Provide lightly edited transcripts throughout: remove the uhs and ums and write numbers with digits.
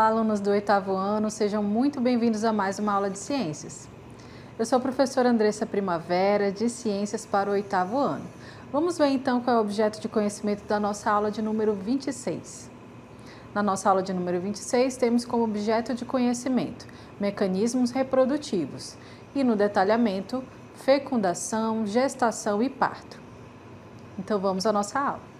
Olá, alunos do 8º ano, sejam muito bem-vindos a mais uma aula de ciências. Eu sou a professora Andressa Primavera, de Ciências para o 8º ano. Vamos ver então qual é o objeto de conhecimento da nossa aula de número 26. Na nossa aula de número 26, temos como objeto de conhecimento mecanismos reprodutivos e no detalhamento, fecundação, gestação e parto. Então vamos à nossa aula.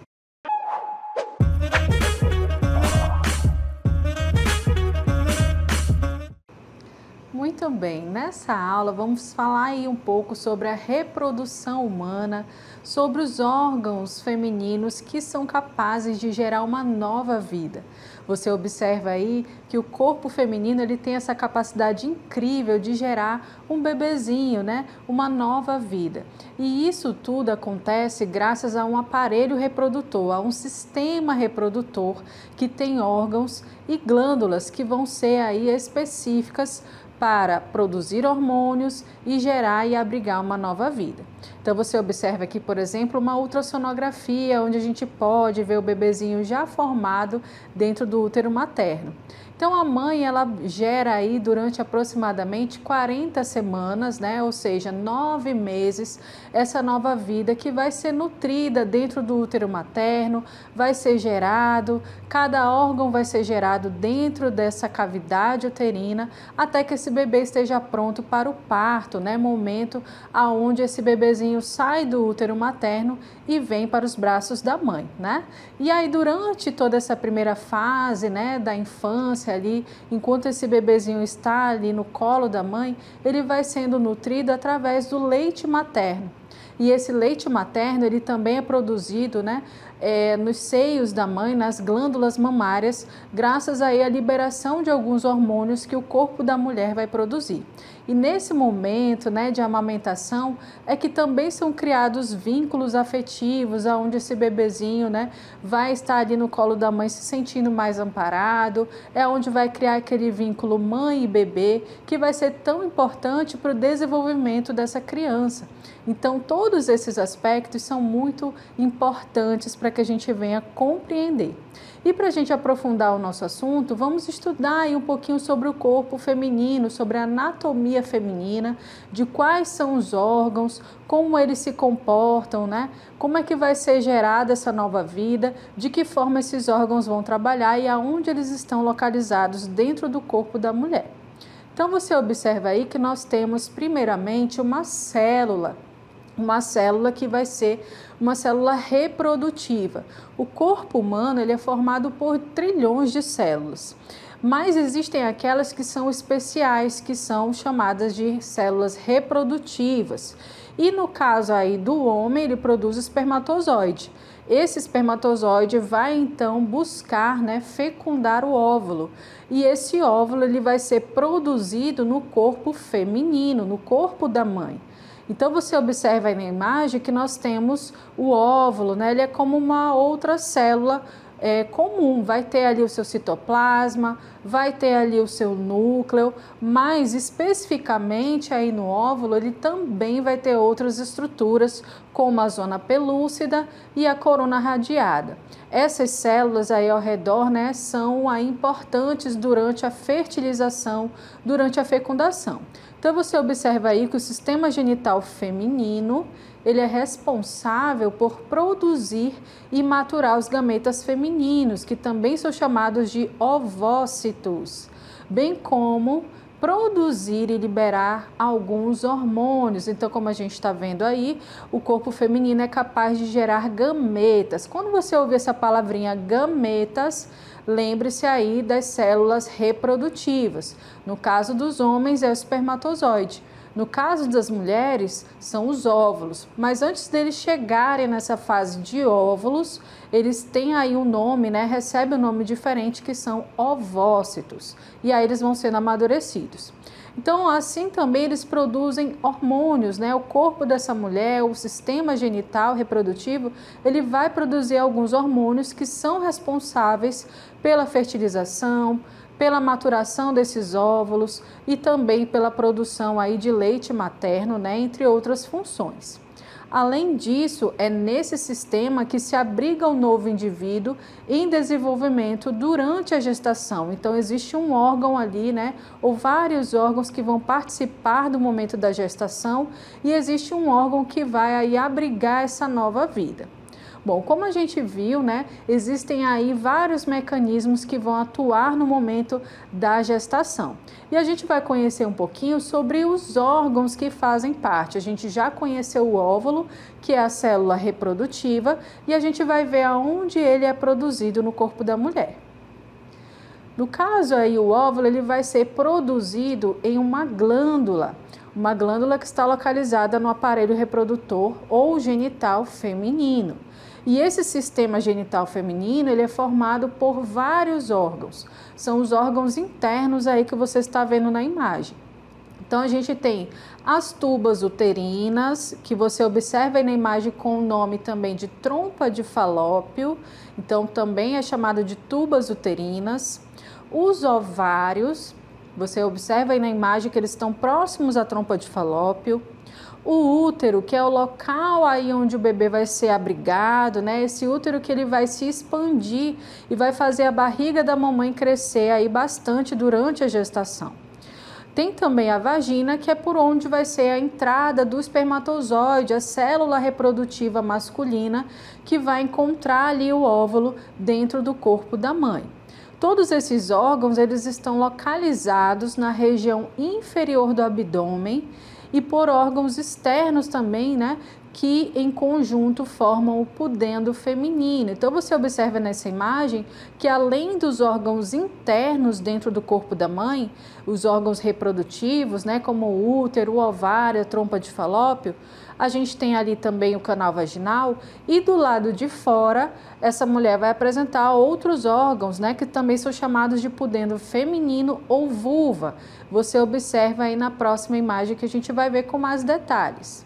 Muito bem, nessa aula vamos falar aí um pouco sobre a reprodução humana, sobre os órgãos femininos que são capazes de gerar uma nova vida. Você observa aí que o corpo feminino ele tem essa capacidade incrível de gerar um bebezinho, né? Uma nova vida. E isso tudo acontece graças a um aparelho reprodutor, a um sistema reprodutor que tem órgãos e glândulas que vão ser aí específicas para produzir hormônios e gerar e abrigar uma nova vida. Então você observa aqui, por exemplo, uma ultrassonografia onde a gente pode ver o bebezinho já formado dentro do útero materno. Então a mãe ela gera aí durante aproximadamente 40 semanas, né? Ou seja, 9 meses, essa nova vida que vai ser nutrida dentro do útero materno, vai ser gerado, cada órgão vai ser gerado dentro dessa cavidade uterina até que esse bebê esteja pronto para o parto, né? Momento aonde esse bebezinho sai do útero materno e vem para os braços da mãe, né? E aí durante toda essa primeira fase, né, da infância ali, enquanto esse bebezinho está ali no colo da mãe, ele vai sendo nutrido através do leite materno. E esse leite materno, ele também é produzido, né, nos seios da mãe, nas glândulas mamárias, graças aí à liberação de alguns hormônios que o corpo da mulher vai produzir. E nesse momento, né, de amamentação, é que também são criados vínculos afetivos, aonde esse bebezinho, né, vai estar ali no colo da mãe se sentindo mais amparado, é onde vai criar aquele vínculo mãe e bebê, que vai ser tão importante para o desenvolvimento dessa criança. Então, todos esses aspectos são muito importantes para que a gente venha compreender. E para a gente aprofundar o nosso assunto, vamos estudar aí um pouquinho sobre o corpo feminino, sobre a anatomia feminina, de quais são os órgãos, como eles se comportam, né? Como é que vai ser gerada essa nova vida, de que forma esses órgãos vão trabalhar e aonde eles estão localizados dentro do corpo da mulher. Então, você observa aí que nós temos primeiramente uma célula que vai ser uma célula reprodutiva. O corpo humano ele é formado por trilhões de células, mas existem aquelas que são especiais, que são chamadas de células reprodutivas. E no caso aí do homem, ele produz espermatozoide. Esse espermatozoide vai então buscar, né, fecundar o óvulo. E esse óvulo ele vai ser produzido no corpo feminino, no corpo da mãe. Então você observa aí na imagem que nós temos o óvulo, né? Ele é como uma outra célula comum, vai ter ali o seu citoplasma, vai ter ali o seu núcleo, mas especificamente aí no óvulo ele também vai ter outras estruturas, como a zona pelúcida e a corona radiada. Essas células aí ao redor, né, são aí importantes durante a fertilização, durante a fecundação. Então você observa aí que o sistema genital feminino, ele é responsável por produzir e maturar os gametas femininos, que também são chamados de ovócitos, bem como produzir e liberar alguns hormônios. Então, como a gente está vendo aí, o corpo feminino é capaz de gerar gametas. Quando você ouve essa palavrinha gametas, lembre-se aí das células reprodutivas. No caso dos homens é o espermatozoide. No caso das mulheres, são os óvulos, mas antes deles chegarem nessa fase de óvulos, eles têm aí um nome, né? Recebem um nome diferente, que são ovócitos, e aí eles vão sendo amadurecidos. Então, assim também eles produzem hormônios, né? O corpo dessa mulher, o sistema genital reprodutivo, ele vai produzir alguns hormônios que são responsáveis pela fertilização, pela maturação desses óvulos e também pela produção aí de leite materno, né, entre outras funções. Além disso, é nesse sistema que se abriga o novo indivíduo em desenvolvimento durante a gestação. Então, existe um órgão ali, né, ou vários órgãos que vão participar do momento da gestação e existe um órgão que vai aí abrigar essa nova vida. Bom, como a gente viu, né, existem aí vários mecanismos que vão atuar no momento da gestação. E a gente vai conhecer um pouquinho sobre os órgãos que fazem parte. A gente já conheceu o óvulo, que é a célula reprodutiva, e a gente vai ver aonde ele é produzido no corpo da mulher. No caso aí, o óvulo ele vai ser produzido em uma glândula que está localizada no aparelho reprodutor ou genital feminino. E esse sistema genital feminino, ele é formado por vários órgãos. São os órgãos internos aí que você está vendo na imagem. Então, a gente tem as tubas uterinas, que você observa aí na imagem com o nome também de trompa de falópio. Então, também é chamado de tubas uterinas. Os ovários, você observa aí na imagem que eles estão próximos à trompa de falópio. O útero, que é o local aí onde o bebê vai ser abrigado, né? Esse útero que ele vai se expandir e vai fazer a barriga da mamãe crescer aí bastante durante a gestação. Tem também a vagina, que é por onde vai ser a entrada do espermatozoide, a célula reprodutiva masculina, que vai encontrar ali o óvulo dentro do corpo da mãe. Todos esses órgãos, eles estão localizados na região inferior do abdômen e por órgãos externos também, né, que em conjunto formam o pudendo feminino. Então você observa nessa imagem que além dos órgãos internos dentro do corpo da mãe, os órgãos reprodutivos, né, como o útero, o ovário, a trompa de falópio, a gente tem ali também o canal vaginal e do lado de fora essa mulher vai apresentar outros órgãos, né, que também são chamados de pudendo feminino ou vulva. Você observa aí na próxima imagem que a gente vai ver com mais detalhes.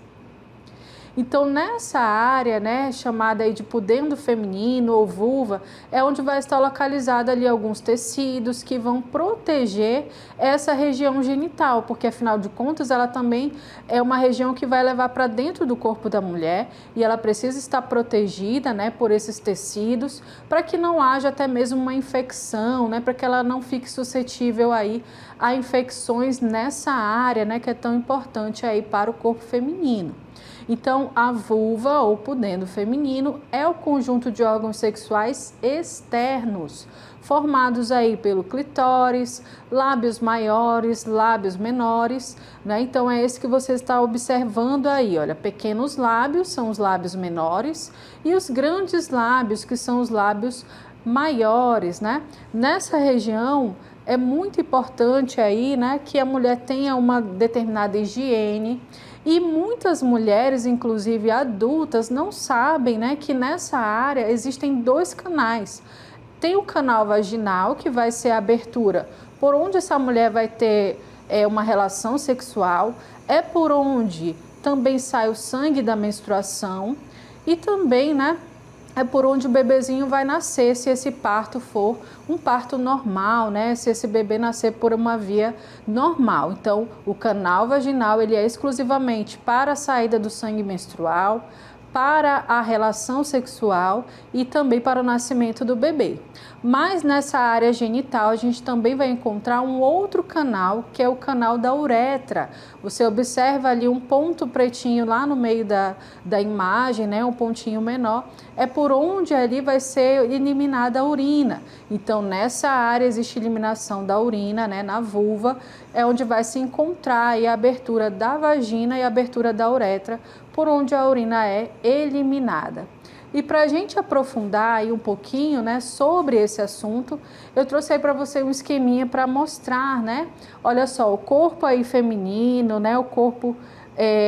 Então, nessa área, né, chamada aí de pudendo feminino ou vulva, é onde vai estar localizado ali alguns tecidos que vão proteger essa região genital, porque afinal de contas ela também é uma região que vai levar para dentro do corpo da mulher e ela precisa estar protegida, né, por esses tecidos, para que não haja até mesmo uma infecção, né, para que ela não fique suscetível aí a infecções nessa área, né, que é tão importante aí para o corpo feminino. Então, a vulva ou pudendo feminino é o conjunto de órgãos sexuais externos, formados aí pelo clitóris, lábios maiores, lábios menores, né? Então, é esse que você está observando aí, olha, pequenos lábios são os lábios menores e os grandes lábios, que são os lábios maiores, né? Nessa região, é muito importante aí, né, que a mulher tenha uma determinada higiene. E muitas mulheres, inclusive adultas, não sabem, né, que nessa área existem dois canais. Tem o canal vaginal, que vai ser a abertura por onde essa mulher vai ter uma relação sexual, é por onde também sai o sangue da menstruação e também, né, é por onde o bebezinho vai nascer, se esse parto for um parto normal, né? Se esse bebê nascer por uma via normal. Então, o canal vaginal, ele é exclusivamente para a saída do sangue menstrual, para a relação sexual e também para o nascimento do bebê. Mas nessa área genital a gente também vai encontrar um outro canal, que é o canal da uretra. Você observa ali um ponto pretinho lá no meio da imagem, né? Um pontinho menor, é por onde ali vai ser eliminada a urina. Então nessa área existe eliminação da urina, né? Na vulva, é onde vai se encontrar aí a abertura da vagina e a abertura da uretra, por onde a urina é eliminada. E para a gente aprofundar aí um pouquinho, né, sobre esse assunto, eu trouxe aí para você um esqueminha para mostrar, né? Olha só, o corpo aí feminino, né, o corpo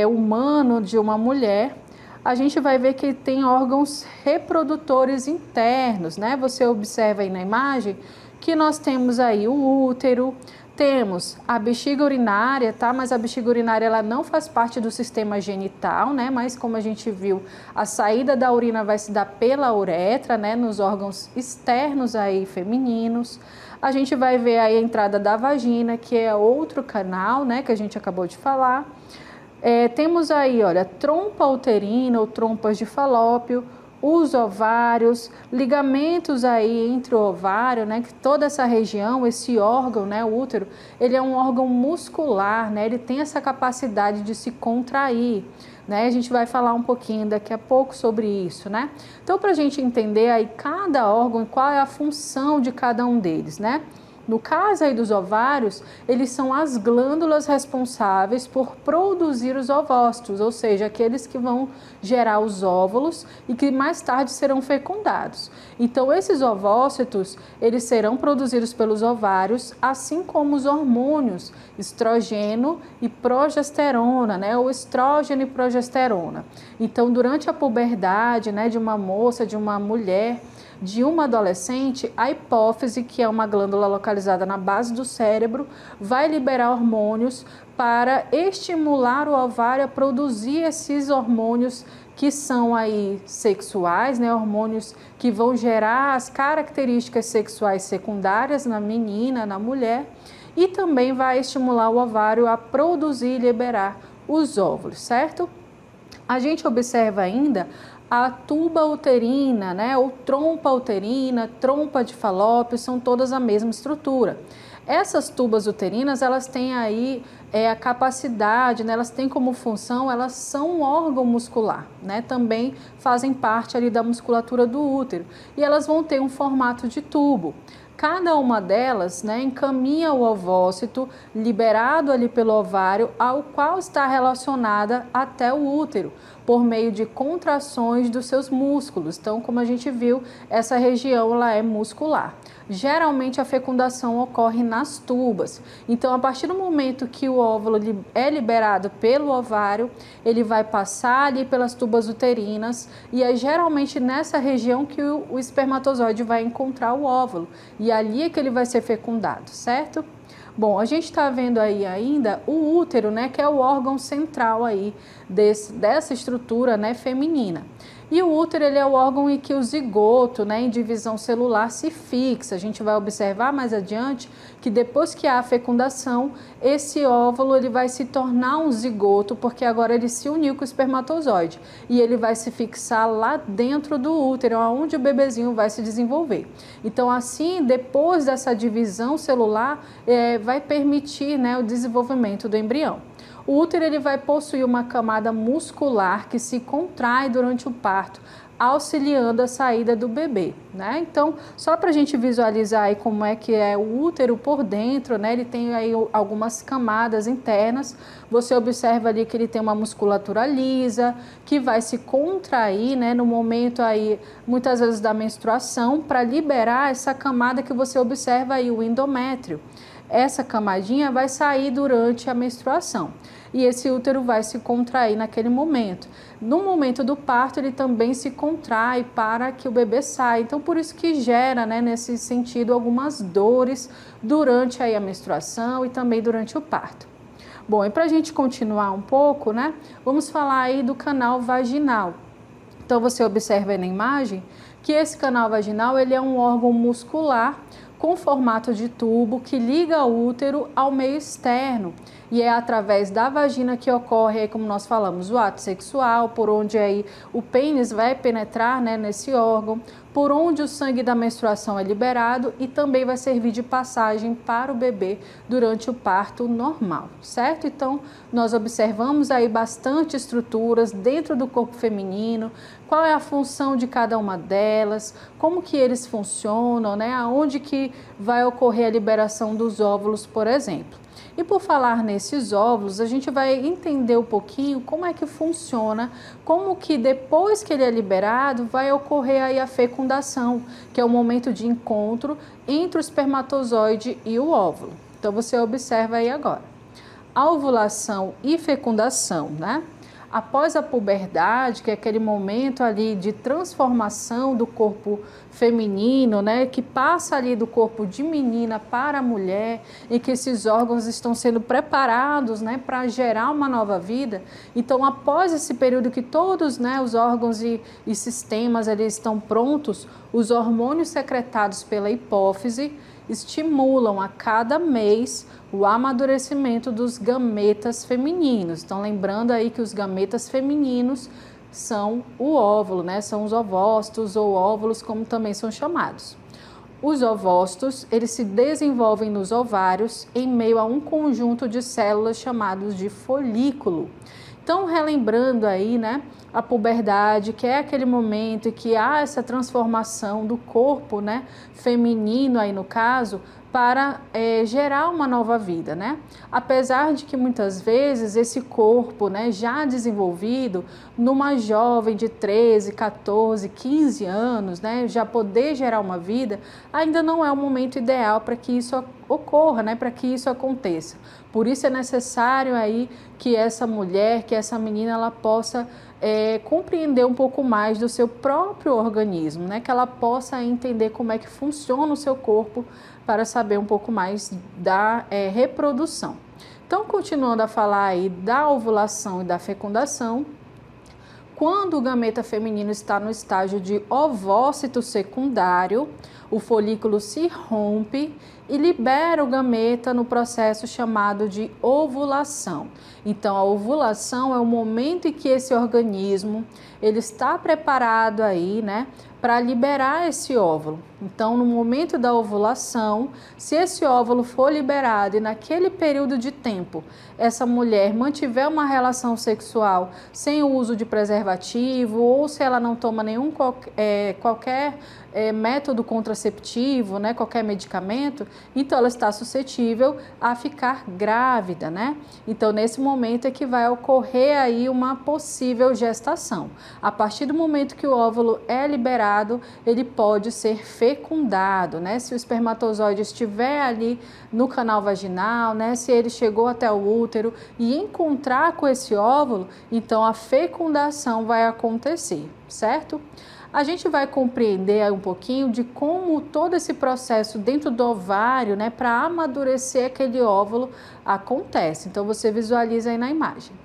humano de uma mulher, a gente vai ver que tem órgãos reprodutores internos, né? Você observa aí na imagem que nós temos aí o útero, temos a bexiga urinária, tá? Mas a bexiga urinária ela não faz parte do sistema genital, né? Mas como a gente viu, a saída da urina vai se dar pela uretra, né? Nos órgãos externos aí femininos. A gente vai ver aí a entrada da vagina, que é outro canal, né? Que a gente acabou de falar. Temos aí, olha, trompa uterina ou trompas de falópio, os ovários, ligamentos aí entre o ovário, né, que toda essa região, esse órgão, né, o útero, ele é um órgão muscular, né, ele tem essa capacidade de se contrair, né, a gente vai falar um pouquinho daqui a pouco sobre isso, né. Então, para a gente entender aí cada órgão e qual é a função de cada um deles, né. No caso aí dos ovários, eles são as glândulas responsáveis por produzir os ovócitos, ou seja, aqueles que vão gerar os óvulos e que mais tarde serão fecundados. Então, esses ovócitos, eles serão produzidos pelos ovários, assim como os hormônios estrogênio e progesterona, né, ou estrógeno e progesterona. Então, durante a puberdade, né, de uma moça, de uma mulher, de uma adolescente, a hipófise, que é uma glândula localizada na base do cérebro, vai liberar hormônios para estimular o ovário a produzir esses hormônios que são aí sexuais, né, hormônios que vão gerar as características sexuais secundárias na menina, na mulher, e também vai estimular o ovário a produzir e liberar os óvulos, certo? A gente observa ainda a tuba uterina, né, ou trompa uterina, trompa de falópio, são todas a mesma estrutura. Essas tubas uterinas, elas têm aí a capacidade, né, elas têm como função, elas são um órgão muscular, né, também fazem parte ali da musculatura do útero, e elas vão ter um formato de tubo. Cada uma delas, né, encaminha o ovócito liberado ali pelo ovário, ao qual está relacionada até o útero, por meio de contrações dos seus músculos. Então, como a gente viu, essa região ela é muscular. Geralmente a fecundação ocorre nas tubas. Então, a partir do momento que o óvulo é liberado pelo ovário, ele vai passar ali pelas tubas uterinas e é geralmente nessa região que o espermatozoide vai encontrar o óvulo. E ali é que ele vai ser fecundado, certo? Bom, a gente está vendo aí ainda o útero, né, que é o órgão central aí dessa estrutura, né, feminina. E o útero, ele é o órgão em que o zigoto, né, em divisão celular, se fixa. A gente vai observar mais adiante que depois que há a fecundação, esse óvulo ele vai se tornar um zigoto, porque agora ele se uniu com o espermatozoide. E ele vai se fixar lá dentro do útero, onde o bebezinho vai se desenvolver. Então, assim, depois dessa divisão celular, vai permitir, né, o desenvolvimento do embrião. O útero ele vai possuir uma camada muscular que se contrai durante o parto, auxiliando a saída do bebê, né? Então, só para a gente visualizar aí como é que é o útero por dentro, né? Ele tem aí algumas camadas internas. Você observa ali que ele tem uma musculatura lisa, que vai se contrair, né? No momento aí, muitas vezes da menstruação, para liberar essa camada que você observa aí, o endométrio. Essa camadinha vai sair durante a menstruação e esse útero vai se contrair naquele momento. No momento do parto, ele também se contrai para que o bebê saia. Então, por isso que gera, né, nesse sentido, algumas dores durante aí a menstruação e também durante o parto. Bom, e para a gente continuar um pouco, né, vamos falar aí do canal vaginal. Então, você observa aí na imagem que esse canal vaginal ele é um órgão muscular com formato de tubo que liga o útero ao meio externo e é através da vagina que ocorre, aí, como nós falamos, o ato sexual, por onde aí o pênis vai penetrar, né, nesse órgão, por onde o sangue da menstruação é liberado e também vai servir de passagem para o bebê durante o parto normal, certo? Então, nós observamos aí bastante estruturas dentro do corpo feminino, qual é a função de cada uma delas, como que eles funcionam, né? Aonde que vai ocorrer a liberação dos óvulos, por exemplo. E por falar nesses óvulos, a gente vai entender um pouquinho como é que funciona, como que depois que ele é liberado, vai ocorrer aí a fecundação, que é o momento de encontro entre o espermatozoide e o óvulo. Então, você observa aí agora. A ovulação e fecundação, né? Após a puberdade, que é aquele momento ali de transformação do corpo feminino, né, que passa ali do corpo de menina para mulher, e que esses órgãos estão sendo preparados, né, para gerar uma nova vida. Então, após esse período que todos, né, os órgãos e sistemas ali estão prontos, os hormônios secretados pela hipófise estimulam a cada mês o amadurecimento dos gametas femininos. Então, lembrando aí que os gametas femininos são o óvulo, né? São os ovócitos ou óvulos, como também são chamados. Os ovócitos, eles se desenvolvem nos ovários em meio a um conjunto de células chamados de folículo. Então, relembrando aí, né, a puberdade, que é aquele momento em que há essa transformação do corpo, né, feminino aí no caso, para gerar uma nova vida, né? Apesar de que muitas vezes esse corpo, né, já desenvolvido, numa jovem de 13, 14, 15 anos, né, já poder gerar uma vida, ainda não é o momento ideal para que isso ocorra, né, para que isso aconteça. Por isso é necessário aí que essa mulher, que essa menina, ela possa compreender um pouco mais do seu próprio organismo, né, que ela possa entender como é que funciona o seu corpo para saber um pouco mais da reprodução. Então, continuando a falar aí da ovulação e da fecundação, quando o gameta feminino está no estágio de ovócito secundário, o folículo se rompe e libera o gameta no processo chamado de ovulação. Então, a ovulação é o momento em que esse organismo ele está preparado aí, né, para liberar esse óvulo. Então, no momento da ovulação, se esse óvulo for liberado e naquele período de tempo essa mulher mantiver uma relação sexual sem o uso de preservativo ou se ela não toma qualquer método contraceptivo, né, qualquer medicamento, então ela está suscetível a ficar grávida, né? Então, nesse momento é que vai ocorrer aí uma possível gestação. A partir do momento que o óvulo é liberado, ele pode ser fecundado, né? Se o espermatozoide estiver ali no canal vaginal, né? Se ele chegou até o útero e encontrar com esse óvulo, então a fecundação vai acontecer, certo? A gente vai compreender um pouquinho de como todo esse processo dentro do ovário, né, para amadurecer aquele óvulo acontece. Então, você visualiza aí na imagem.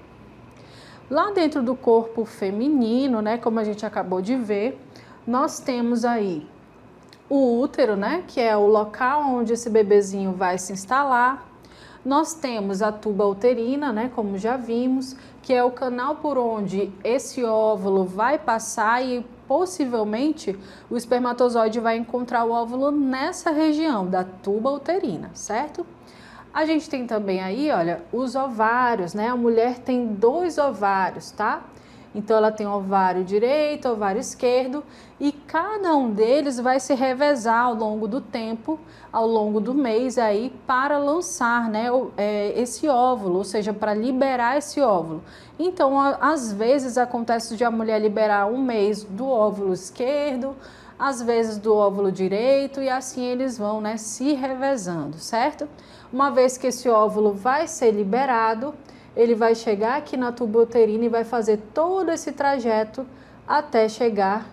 Lá dentro do corpo feminino, né, como a gente acabou de ver, nós temos aí o útero, né, que é o local onde esse bebezinho vai se instalar. Nós temos a tuba uterina, né, como já vimos, que é o canal por onde esse óvulo vai passar e possivelmente o espermatozoide vai encontrar o óvulo nessa região da tuba uterina, certo? A gente tem também aí, olha, os ovários, né? A mulher tem 2 ovários, tá? Então, ela tem ovário direito, ovário esquerdo e cada um deles vai se revezar ao longo do tempo, ao longo do mês aí para lançar, né, esse óvulo, ou seja, para liberar esse óvulo. Então, às vezes acontece de a mulher liberar um mês do óvulo esquerdo, às vezes do óvulo direito e assim eles vão, né, se revezando, certo? Uma vez que esse óvulo vai ser liberado, ele vai chegar aqui na tuba uterina e vai fazer todo esse trajeto até chegar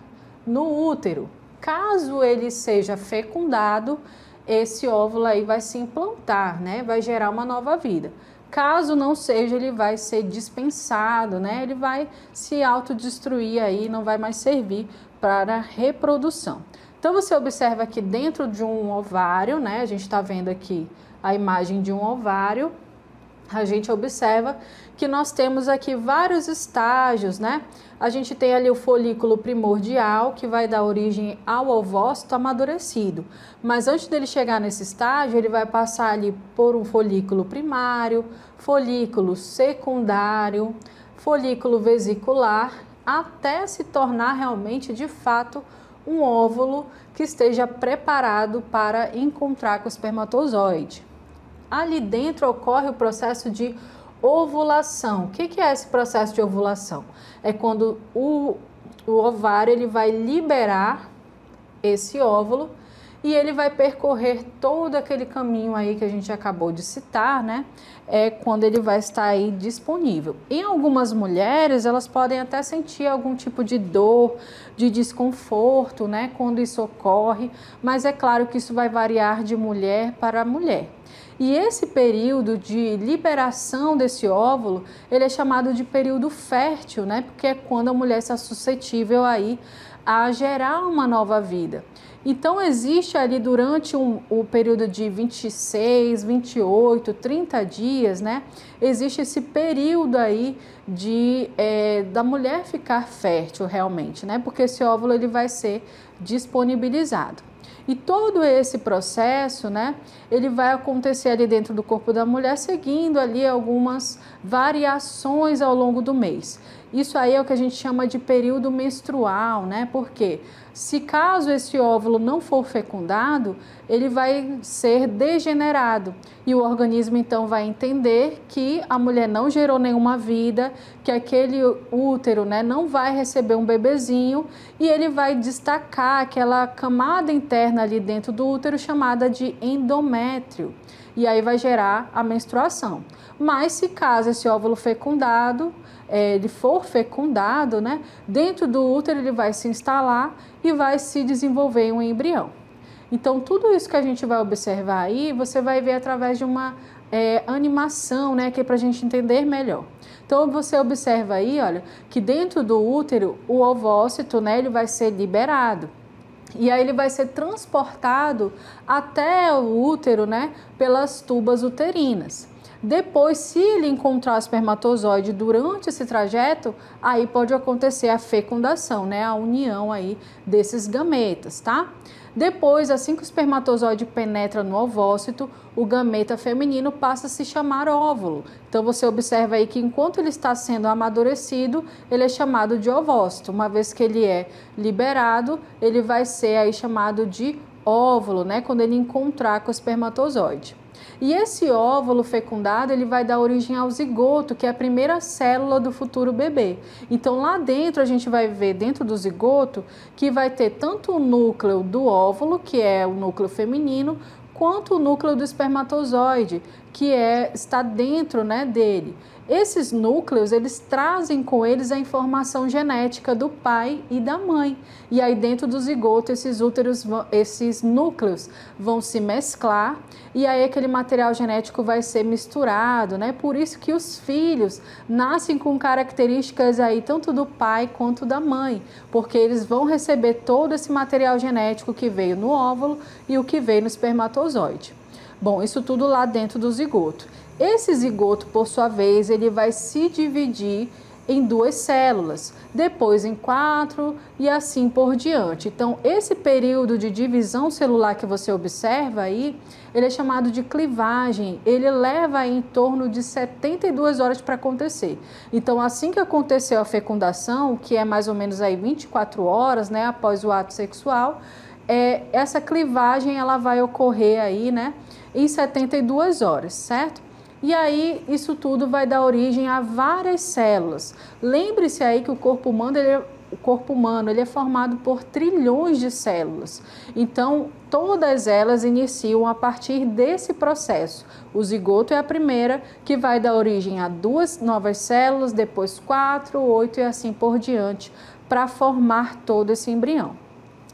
no útero. Caso ele seja fecundado, esse óvulo aí vai se implantar, né? Vai gerar uma nova vida. Caso não seja, ele vai ser dispensado, né? Ele vai se autodestruir aí, não vai mais servir para reprodução. Então, você observa aqui dentro de um ovário, né? A gente está vendo aqui a imagem de um ovário. A gente observa que nós temos aqui vários estágios, né? A gente tem ali o folículo primordial, que vai dar origem ao ovócito amadurecido. Mas antes dele chegar nesse estágio, ele vai passar ali por um folículo primário, folículo secundário, folículo vesicular, até se tornar realmente, de fato, um óvulo que esteja preparado para encontrar com o espermatozoide. Ali dentro ocorre o processo de ovulação. O que é esse processo de ovulação? É quando o ovário ele vai liberar esse óvulo e ele vai percorrer todo aquele caminho aí que a gente acabou de citar, né? É quando ele vai estar aí disponível. Em algumas mulheres, elas podem até sentir algum tipo de dor, de desconforto, né? Quando isso ocorre, mas é claro que isso vai variar de mulher para mulher. E esse período de liberação desse óvulo, ele é chamado de período fértil, né? Porque é quando a mulher está suscetível aí a gerar uma nova vida. Então, existe ali durante o período de 26, 28, 30 dias, né? Existe esse período aí da mulher ficar fértil realmente, né? Porque esse óvulo ele vai ser disponibilizado. E todo esse processo, né, ele vai acontecer ali dentro do corpo da mulher, seguindo ali algumas variações ao longo do mês. Isso aí é o que a gente chama de período menstrual, né? Porque se caso esse óvulo não for fecundado, ele vai ser degenerado e o organismo então vai entender que a mulher não gerou nenhuma vida, que aquele útero, né, não vai receber um bebezinho e ele vai destacar aquela camada interna ali dentro do útero chamada de endométrio e aí vai gerar a menstruação. Mas se caso esse óvulo fecundado, ele for fecundado, né, dentro do útero ele vai se instalar e vai se desenvolver um embrião. Então, tudo isso que a gente vai observar aí, você vai ver através de uma animação, né, que é para a gente entender melhor. Então, você observa aí, olha, que dentro do útero, o ovócito, né, ele vai ser liberado. E aí ele vai ser transportado até o útero, né, pelas tubas uterinas. Depois, se ele encontrar o espermatozoide durante esse trajeto, aí pode acontecer a fecundação, né, a união aí desses gametas, tá? Depois, assim que o espermatozoide penetra no ovócito, o gameta feminino passa a se chamar óvulo. Então, você observa aí que enquanto ele está sendo amadurecido, ele é chamado de ovócito. Uma vez que ele é liberado, ele vai ser aí chamado de óvulo, né? Quando ele encontrar com o espermatozoide. E esse óvulo fecundado, ele vai dar origem ao zigoto, que é a primeira célula do futuro bebê. Então, lá dentro, a gente vai ver, dentro do zigoto, que vai ter tanto o núcleo do óvulo, que é o núcleo feminino, quanto o núcleo do espermatozoide, que está dentro, né, dele. Esses núcleos, eles trazem com eles a informação genética do pai e da mãe. E aí dentro do zigoto, esses núcleos vão se mesclar e aí aquele material genético vai ser misturado, né? Por isso que os filhos nascem com características aí tanto do pai quanto da mãe, porque eles vão receber todo esse material genético que veio no óvulo e o que veio no espermatozoide. Bom, isso tudo lá dentro do zigoto. Esse zigoto, por sua vez, ele vai se dividir em 2 células, depois em 4 e assim por diante. Então, esse período de divisão celular que você observa aí, ele é chamado de clivagem. Ele leva aí em torno de 72 horas para acontecer. Então, assim que aconteceu a fecundação, que é mais ou menos aí 24 horas, né, após o ato sexual, essa clivagem ela vai ocorrer aí, né, em 72 horas, certo? E aí, isso tudo vai dar origem a várias células. Lembre-se aí que o corpo humano ele é formado por trilhões de células. Então, todas elas iniciam a partir desse processo. O zigoto é a primeira, que vai dar origem a 2 novas células, depois 4, 8 e assim por diante, para formar todo esse embrião.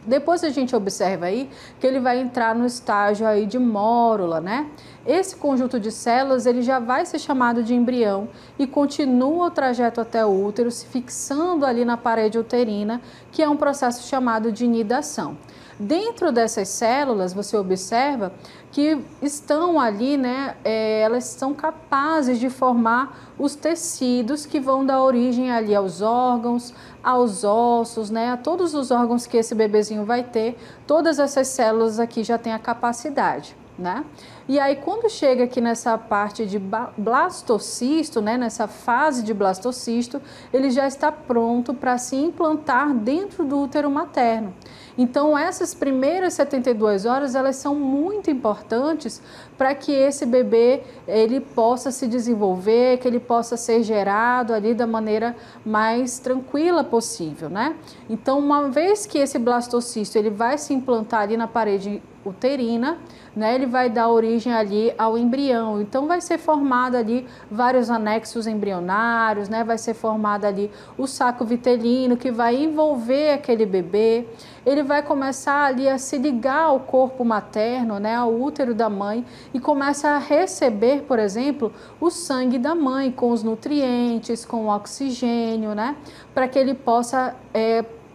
Depois a gente observa aí que ele vai entrar no estágio aí de mórula, né? Esse conjunto de células ele já vai ser chamado de embrião e continua o trajeto até o útero, se fixando ali na parede uterina, que é um processo chamado de nidação. Dentro dessas células, você observa que estão ali, né, elas são capazes de formar os tecidos que vão dar origem ali aos órgãos, aos ossos, né, a todos os órgãos que esse bebezinho vai ter. Todas essas células aqui já têm a capacidade, né? E aí quando chega aqui nessa parte de blastocisto, né, nessa fase de blastocisto, ele já está pronto para se implantar dentro do útero materno. Então essas primeiras 72 horas, elas são muito importantes para que esse bebê ele possa se desenvolver, que ele possa ser gerado ali da maneira mais tranquila possível, né? Então, uma vez que esse blastocisto ele vai se implantar ali na parede uterina, né, ele vai dar origem ali ao embrião. Então vai ser formado ali vários anexos embrionários, né, vai ser formado ali o saco vitelino que vai envolver aquele bebê. Ele vai começar ali a se ligar ao corpo materno, né, ao útero da mãe, e começa a receber, por exemplo, o sangue da mãe com os nutrientes, com o oxigênio, né, para que ele possa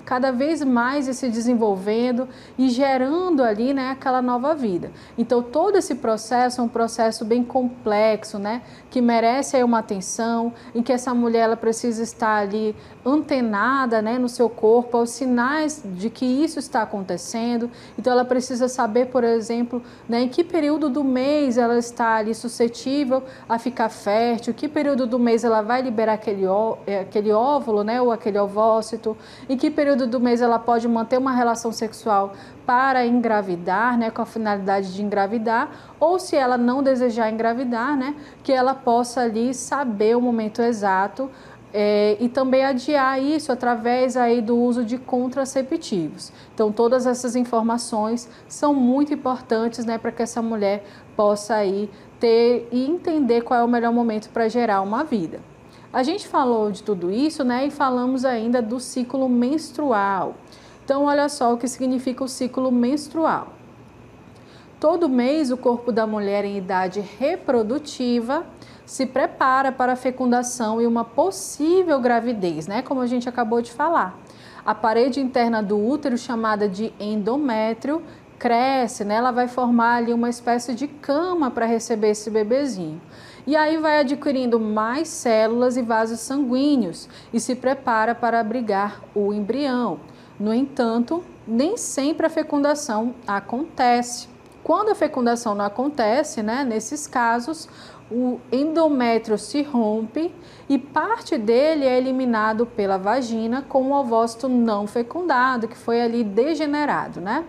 cada vez mais ir se desenvolvendo e gerando ali, né, aquela nova vida. Então todo esse processo é um processo bem complexo, né, que merece aí uma atenção, em que essa mulher ela precisa estar ali antenada, né, no seu corpo aos sinais de que isso está acontecendo. Então ela precisa saber, por exemplo, né, em que período do mês ela está ali suscetível a ficar fértil, que período do mês ela vai liberar aquele óvulo, né, ou aquele ovócito, em que período do mês ela pode manter uma relação sexual para engravidar, né, com a finalidade de engravidar, ou se ela não desejar engravidar, né, que ela possa ali saber o momento exato e também adiar isso através aí do uso de contraceptivos. Então todas essas informações são muito importantes, né, para que essa mulher possa aí ter e entender qual é o melhor momento para gerar uma vida. A gente falou de tudo isso, né, e falamos ainda do ciclo menstrual. Então, olha só o que significa o ciclo menstrual. Todo mês, o corpo da mulher em idade reprodutiva se prepara para a fecundação e uma possível gravidez, né, como a gente acabou de falar. A parede interna do útero, chamada de endométrio, cresce, né, ela vai formar ali uma espécie de cama para receber esse bebezinho. E aí vai adquirindo mais células e vasos sanguíneos e se prepara para abrigar o embrião. No entanto, nem sempre a fecundação acontece. Quando a fecundação não acontece, né, nesses casos, o endométrio se rompe e parte dele é eliminado pela vagina com o ovócito não fecundado, que foi ali degenerado, né?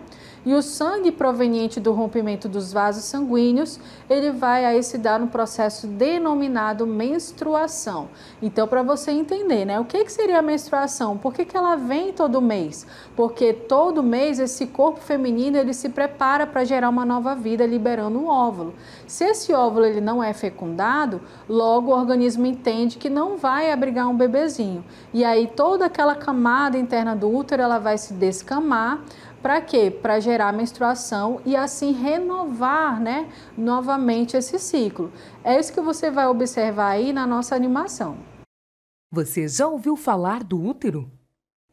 E o sangue proveniente do rompimento dos vasos sanguíneos, ele vai aí se dar no processo denominado menstruação. Então, para você entender, né, o que seria a menstruação? Por que ela vem todo mês? Porque todo mês esse corpo feminino, ele se prepara para gerar uma nova vida, liberando um óvulo. Se esse óvulo ele não é fecundado, logo o organismo entende que não vai abrigar um bebezinho. E aí toda aquela camada interna do útero, ela vai se descamar. Para quê? Para gerar menstruação e assim renovar, né, novamente esse ciclo. É isso que você vai observar aí na nossa animação. Você já ouviu falar do útero?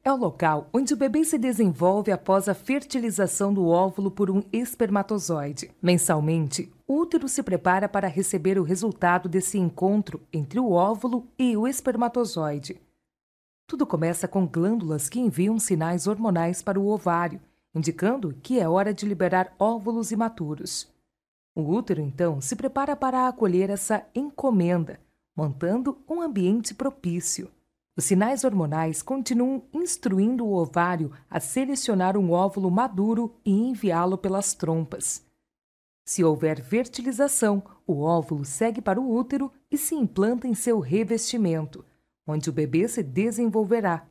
É o local onde o bebê se desenvolve após a fertilização do óvulo por um espermatozoide. Mensalmente, o útero se prepara para receber o resultado desse encontro entre o óvulo e o espermatozoide. Tudo começa com glândulas que enviam sinais hormonais para o ovário, indicando que é hora de liberar óvulos imaturos. O útero, então, se prepara para acolher essa encomenda, montando um ambiente propício. Os sinais hormonais continuam instruindo o ovário a selecionar um óvulo maduro e enviá-lo pelas trompas. Se houver fertilização, o óvulo segue para o útero e se implanta em seu revestimento, onde o bebê se desenvolverá.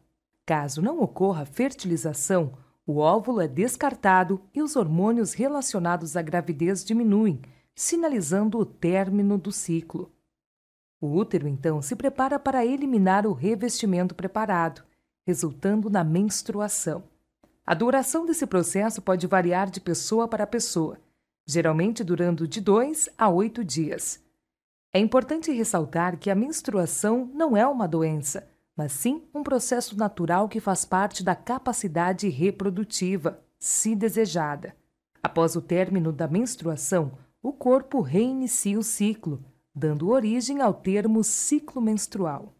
Caso não ocorra fertilização, o óvulo é descartado e os hormônios relacionados à gravidez diminuem, sinalizando o término do ciclo. O útero, então, se prepara para eliminar o revestimento preparado, resultando na menstruação. A duração desse processo pode variar de pessoa para pessoa, geralmente durando de 2 a 8 dias. É importante ressaltar que a menstruação não é uma doença, mas sim um processo natural que faz parte da capacidade reprodutiva, se desejada. Após o término da menstruação, o corpo reinicia o ciclo, dando origem ao termo ciclo menstrual.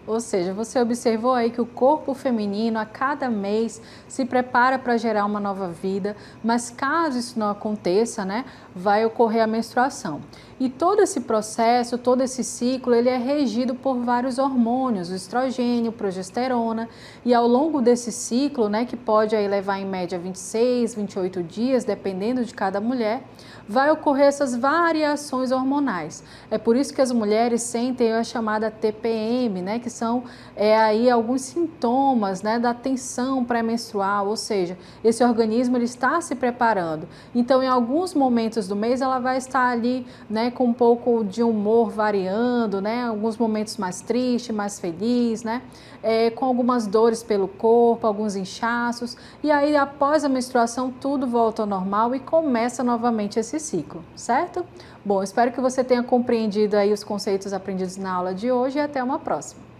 Ou seja, você observou aí que o corpo feminino a cada mês se prepara para gerar uma nova vida, mas caso isso não aconteça, né, vai ocorrer a menstruação. E todo esse processo, todo esse ciclo, ele é regido por vários hormônios, o estrogênio, progesterona, e ao longo desse ciclo, né, que pode aí levar em média 26, 28 dias, dependendo de cada mulher, vai ocorrer essas variações hormonais. É por isso que as mulheres sentem a chamada TPM, né, que são aí alguns sintomas, né, da tensão pré-menstrual, ou seja, esse organismo ele está se preparando. Então, em alguns momentos do mês, ela vai estar ali, né, com um pouco de humor variando, né, alguns momentos mais triste, mais feliz, né, com algumas dores pelo corpo, alguns inchaços, e aí após a menstruação tudo volta ao normal e começa novamente esse ciclo, certo? Bom, espero que você tenha compreendido aí os conceitos aprendidos na aula de hoje e até uma próxima.